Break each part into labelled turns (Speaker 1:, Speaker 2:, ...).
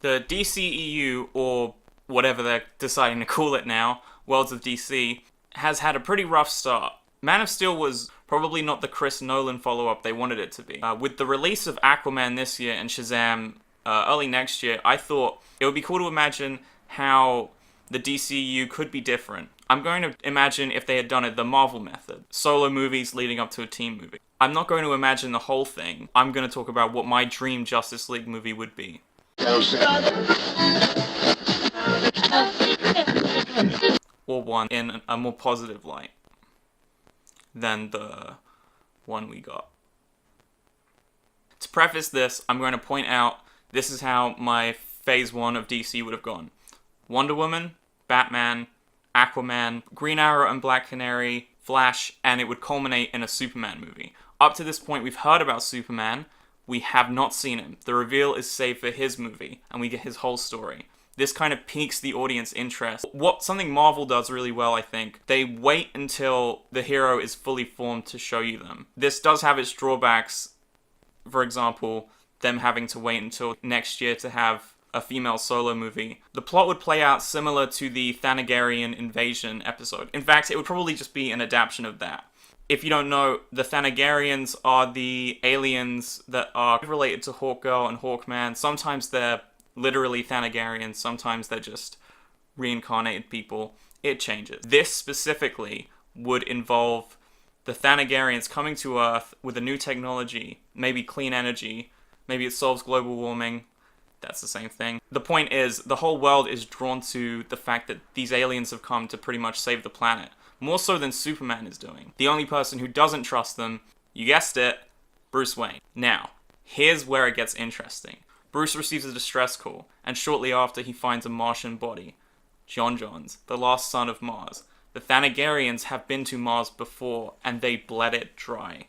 Speaker 1: The DCEU, or whatever they're deciding to call it now, Worlds of DC, has had a pretty rough start. Man of Steel was probably not the Chris Nolan follow-up they wanted it to be. With the release of Aquaman this year and Shazam early next year, I thought it would be cool to imagine how the DCU could be different. I'm going to imagine if they had done it the Marvel method. Solo movies leading up to a team movie. I'm not going to imagine the whole thing. I'm going to talk about what my dream Justice League movie would be. Or one in a more positive light than the one we got. To preface this, I'm going to point out this is how my phase 1 of DC would have gone. Wonder Woman, Batman, Aquaman, Green Arrow and Black Canary, Flash, and it would culminate in a Superman movie. Up to this point, we've heard about Superman. We have not seen him. The reveal is saved for his movie, and we get his whole story. This kind of piques the audience interest. Something Marvel does really well, I think, they wait until the hero is fully formed to show you them. This does have its drawbacks. For example, them having to wait until next year to have a female solo movie. The plot would play out similar to the Thanagarian invasion episode. In fact, it would probably just be an adaptation of that. If you don't know, the Thanagarians are the aliens that are related to Hawkgirl and Hawkman. Sometimes they're literally Thanagarians, sometimes they're just reincarnated people. It changes. This specifically would involve the Thanagarians coming to Earth with a new technology, maybe clean energy, maybe it solves global warming. That's the same thing. The point is, the whole world is drawn to the fact that these aliens have come to pretty much save the planet. More so than Superman is doing. The only person who doesn't trust them, you guessed it, Bruce Wayne. Now, here's where it gets interesting. Bruce receives a distress call, and shortly after he finds a Martian body. Johns, the last son of Mars. The Thanagarians have been to Mars before, and they bled it dry.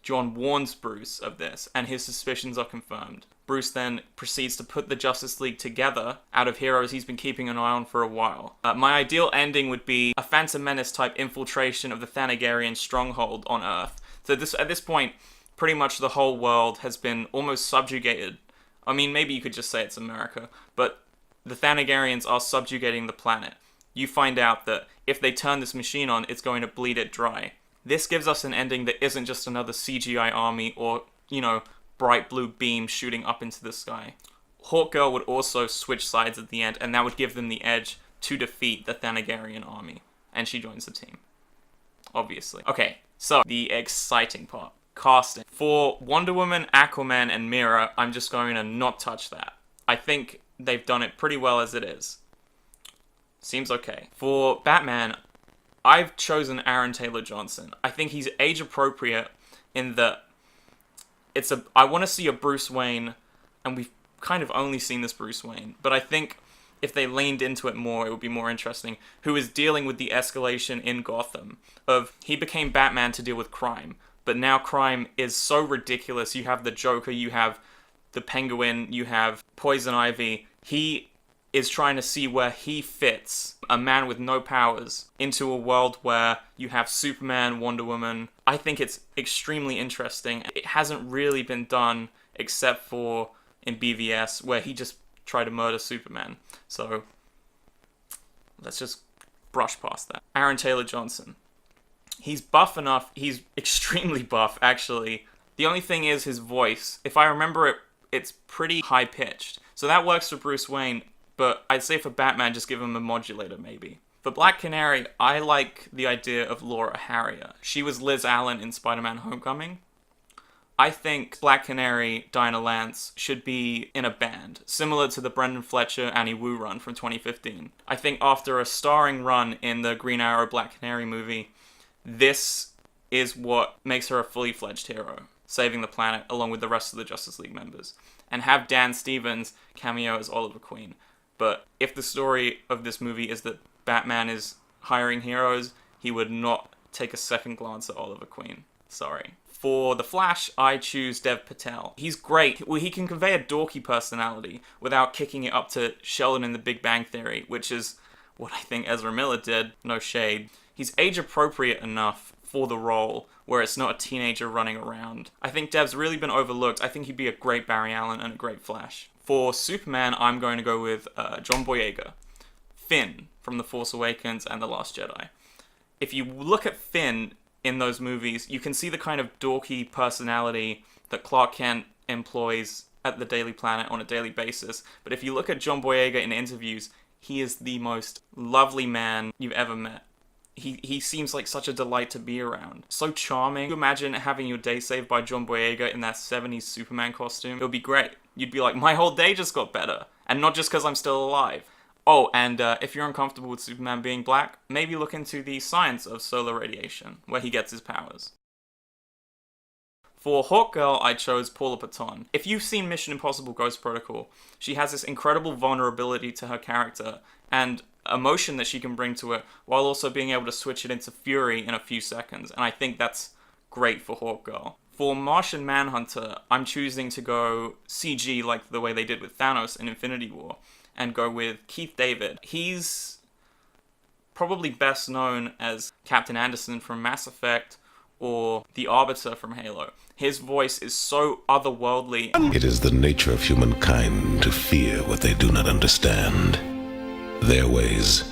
Speaker 1: John warns Bruce of this, and his suspicions are confirmed. Bruce then proceeds to put the Justice League together out of heroes he's been keeping an eye on for a while. My ideal ending would be a Phantom Menace type infiltration of the Thanagarian stronghold on Earth. So at this point, pretty much the whole world has been almost subjugated. I mean, maybe you could just say it's America, but the Thanagarians are subjugating the planet. You find out that if they turn this machine on, it's going to bleed it dry. This gives us an ending that isn't just another CGI army or, bright blue beam shooting up into the sky. Hawkgirl would also switch sides at the end, and that would give them the edge to defeat the Thanagarian army. And she joins the team. Obviously. Okay, so the exciting part. Casting. For Wonder Woman, Aquaman, and Mera, I'm just going to not touch that. I think they've done it pretty well as it is. Seems okay. For Batman, I've chosen Aaron Taylor Johnson. I think he's age appropriate in that I want to see a Bruce Wayne, and we've kind of only seen this Bruce Wayne, but I think if they leaned into it more, it would be more interesting, who is dealing with the escalation in Gotham of he became Batman to deal with crime, but now crime is so ridiculous. You have the Joker, you have the Penguin, you have Poison Ivy. He is trying to see where he fits, a man with no powers, into a world where you have Superman, Wonder Woman. I think it's extremely interesting. It hasn't really been done except for in BVS, where he just tried to murder Superman. So, let's just brush past that. Aaron Taylor Johnson. He's buff enough. He's extremely buff, actually. The only thing is his voice. If I remember it, it's pretty high-pitched. So that works for Bruce Wayne. But I'd say for Batman, just give him a modulator, maybe. For Black Canary, I like the idea of Laura Harrier. She was Liz Allen in Spider-Man Homecoming. I think Black Canary, Dinah Lance should be in a band, similar to the Brendan Fletcher, Annie Wu run from 2015. I think after a starring run in the Green Arrow Black Canary movie, this is what makes her a fully fledged hero, saving the planet along with the rest of the Justice League members. And have Dan Stevens cameo as Oliver Queen. But if the story of this movie is that Batman is hiring heroes, he would not take a second glance at Oliver Queen. Sorry. For The Flash, I choose Dev Patel. He's great. Well, he can convey a dorky personality without kicking it up to Sheldon in The Big Bang Theory, which is what I think Ezra Miller did. No shade. He's age appropriate enough for the role where it's not a teenager running around. I think Dev's really been overlooked. I think he'd be a great Barry Allen and a great Flash. For Superman, I'm going to go with John Boyega. Finn from The Force Awakens and The Last Jedi. If you look at Finn in those movies, you can see the kind of dorky personality that Clark Kent employs at the Daily Planet on a daily basis. But if you look at John Boyega in interviews, he is the most lovely man you've ever met. He seems like such a delight to be around. So charming. You imagine having your day saved by John Boyega in that 70s Superman costume. It would be great. You'd be like, my whole day just got better. And not just because I'm still alive. Oh, and if you're uncomfortable with Superman being black, maybe look into the science of solar radiation, where he gets his powers. For Hawkgirl, I chose Paula Patton. If you've seen Mission Impossible Ghost Protocol, she has this incredible vulnerability to her character, and emotion that she can bring to it, while also being able to switch it into fury in a few seconds, and I think that's great for Hawkgirl. For Martian Manhunter, I'm choosing to go CG like the way they did with Thanos in Infinity War, and go with Keith David. He's probably best known as Captain Anderson from Mass Effect, or the Arbiter from Halo. His voice is so otherworldly.
Speaker 2: It is the nature of humankind to fear what they do not understand. Their ways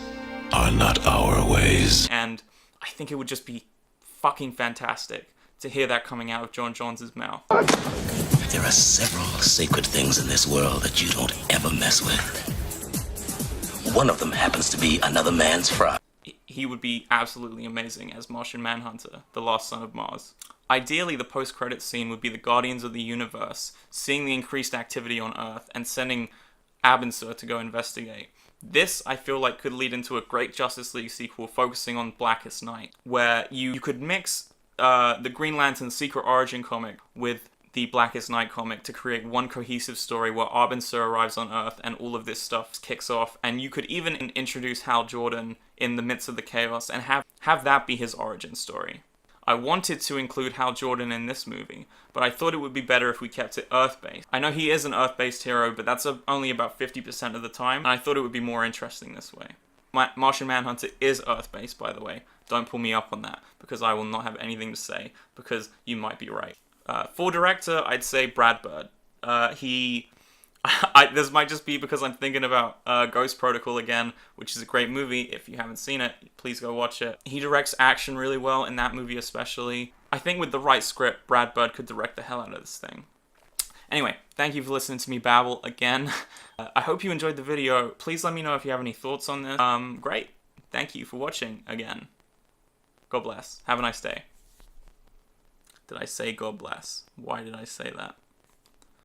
Speaker 2: are not our ways.
Speaker 1: And I think it would just be fucking fantastic to hear that coming out of John Johns' mouth.
Speaker 3: There are several sacred things in this world that you don't ever mess with. One of them happens to be another man's fry.
Speaker 1: He would be absolutely amazing as Martian Manhunter, the last son of Mars. Ideally, the post-credits scene would be the Guardians of the Universe seeing the increased activity on Earth and sending Abin-Sur to go investigate. This, I feel like, could lead into a great Justice League sequel focusing on Blackest Night, where you could mix the Green Lantern Secret Origin comic with the Blackest Night comic to create one cohesive story where Abin-Sur arrives on Earth and all of this stuff kicks off, and you could even introduce Hal Jordan in the midst of the chaos and have that be his origin story. I wanted to include Hal Jordan in this movie, but I thought it would be better if we kept it Earth-based. I know he is an Earth-based hero, but that's only about 50% of the time, and I thought it would be more interesting this way. Martian Manhunter is Earth-based, by the way. Don't pull me up on that, because I will not have anything to say, because you might be right. For director, I'd say Brad Bird. This might just be because I'm thinking about Ghost Protocol again, which is a great movie. If you haven't seen it, please go watch it. He directs action really well in that movie especially. I think with the right script, Brad Bird could direct the hell out of this thing. Anyway, thank you for listening to me babble again. I hope you enjoyed the video. Please let me know if you have any thoughts on this. Great. Thank you for watching again. God bless. Have a nice day. Did I say God bless? Why did I say that?